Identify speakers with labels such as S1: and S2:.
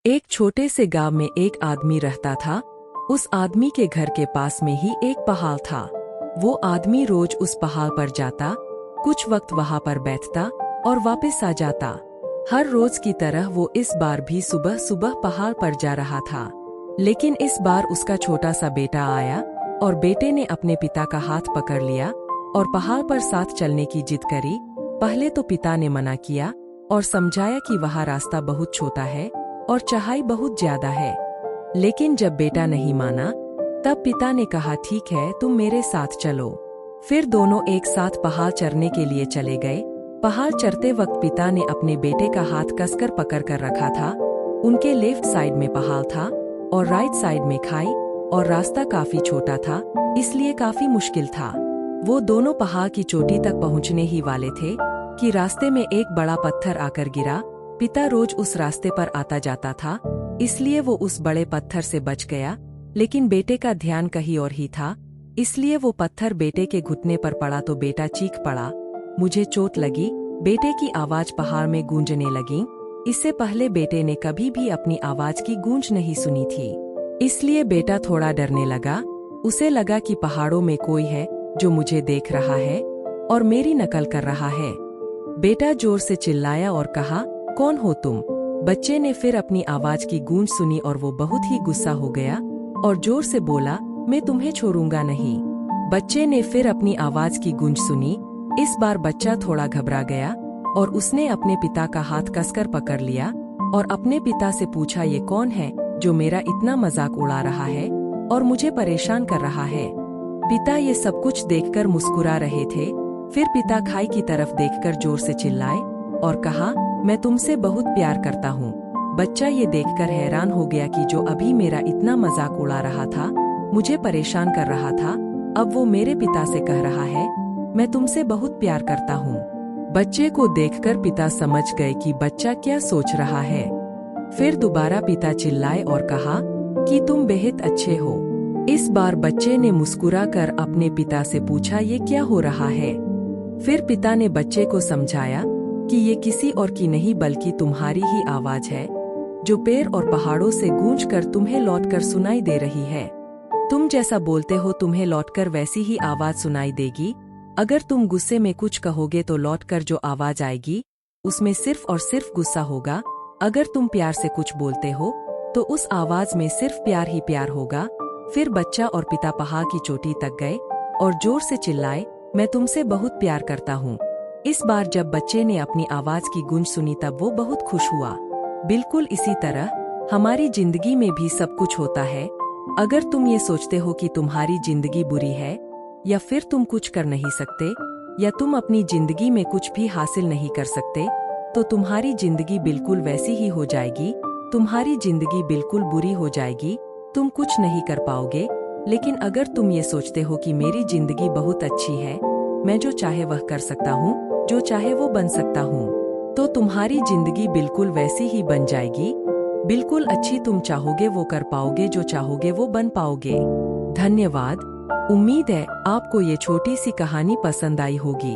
S1: एक छोटे से गांव में एक आदमी रहता था। उस आदमी के घर के पास में ही एक पहाड़ था। वो आदमी रोज उस पहाड़ पर जाता, कुछ वक्त वहां पर बैठता और वापस आ जाता। हर रोज की तरह वो इस बार भी सुबह सुबह पहाड़ पर जा रहा था। लेकिन इस बार उसका छोटा सा बेटा आया और बेटे ने अपने पिता का हाथ पकड़ लिया और पहाड़ पर साथ चलने की जिद करी। पहले तो पिता ने मना किया और समझाया कि वह रास्ता बहुत छोटा है और चढ़ाई बहुत ज्यादा है। लेकिन जब बेटा नहीं माना, तब पिता ने कहा, ठीक है, तुम मेरे साथ चलो। फिर दोनों एक साथ पहाड़ चढ़ने के लिए चले गए। पहाड़ चढ़ते वक्त पिता ने अपने बेटे का हाथ कसकर पकड़ कर रखा था। उनके लेफ्ट साइड में पहाड़ था और राइट साइड में खाई, और रास्ता काफी छोटा था, इसलिए काफी मुश्किल था। वो दोनों पहाड़ की चोटी तक पहुंचने ही वाले थे कि रास्ते में एक बड़ा पत्थर आकर गिरा। पिता रोज उस रास्ते पर आता जाता था, इसलिए वो उस बड़े पत्थर से बच गया। लेकिन बेटे का ध्यान कहीं और ही था, इसलिए वो पत्थर बेटे के घुटने पर पड़ा तो बेटा चीख पड़ा, मुझे चोट लगी। बेटे की आवाज पहाड़ में गूंजने लगी। इससे पहले बेटे ने कभी भी अपनी आवाज की गूंज नहीं सुनी थी, इसलिए बेटा थोड़ा डरने लगा। उसे लगा कि पहाड़ों में कोई है जो मुझे देख रहा है और मेरी नकल कर रहा है। बेटा जोर से चिल्लाया और कहा, कौन हो तुम? बच्चे ने फिर अपनी आवाज की गूंज सुनी और वो बहुत ही गुस्सा हो गया और जोर से बोला, मैं तुम्हें छोड़ूंगा नहीं। बच्चे ने फिर अपनी आवाज की गूंज सुनी। इस बार बच्चा थोड़ा घबरा गया और उसने अपने पिता का हाथ कसकर पकड़ लिया और अपने पिता से पूछा, ये कौन है जो मेरा इतना मजाक उड़ा रहा है और मुझे परेशान कर रहा है? पिता ये सब कुछ देखकर मुस्कुरा रहे थे। फिर पिता खाई की तरफ देखकर जोर से चिल्लाए और कहा, मैं तुमसे बहुत प्यार करता हूँ। बच्चा ये देखकर हैरान हो गया कि जो अभी मेरा इतना मजाक उड़ा रहा था, मुझे परेशान कर रहा था, अब वो मेरे पिता से कह रहा है, मैं तुमसे बहुत प्यार करता हूँ। बच्चे को देखकर पिता समझ गए कि बच्चा क्या सोच रहा है। फिर दोबारा पिता चिल्लाए और कहा कि तुम बेहद अच्छे हो। इस बार बच्चे ने मुस्कुराकर अपने पिता से पूछा, ये क्या हो रहा है? फिर पिता ने बच्चे को समझाया कि ये किसी और की नहीं बल्कि तुम्हारी ही आवाज है, जो पेड़ और पहाड़ों से गूंजकर तुम्हें लौटकर सुनाई दे रही है। तुम जैसा बोलते हो तुम्हें लौटकर वैसी ही आवाज सुनाई देगी। अगर तुम गुस्से में कुछ कहोगे तो लौटकर जो आवाज आएगी उसमें सिर्फ और सिर्फ गुस्सा होगा। अगर तुम प्यार से कुछ बोलते हो तो उस आवाज में सिर्फ प्यार ही प्यार होगा। फिर बच्चा और पिता पहाड़ की चोटी तक गए और जोर से चिल्लाए, मैं तुमसे बहुत प्यार करता हूँ। इस बार जब बच्चे ने अपनी आवाज की गूंज सुनी तब वो बहुत खुश हुआ। बिल्कुल इसी तरह हमारी जिंदगी में भी सब कुछ होता है। अगर तुम ये सोचते हो कि तुम्हारी जिंदगी बुरी है या फिर तुम कुछ कर नहीं सकते या तुम अपनी जिंदगी में कुछ भी हासिल नहीं कर सकते, तो तुम्हारी जिंदगी बिल्कुल वैसी ही हो जाएगी। तुम्हारी जिंदगी बिल्कुल बुरी हो जाएगी, तुम कुछ नहीं कर पाओगे। लेकिन अगर तुम ये सोचते हो कि मेरी जिंदगी बहुत अच्छी है, मैं जो चाहे वह कर सकता हूँ, जो चाहे वो बन सकता हूँ, तो तुम्हारी जिंदगी बिल्कुल वैसी ही बन जाएगी। बिल्कुल अच्छी तुम चाहोगे वो कर पाओगे, जो चाहोगे वो बन पाओगे। धन्यवाद। उम्मीद है आपको ये छोटी सी कहानी पसंद आई होगी।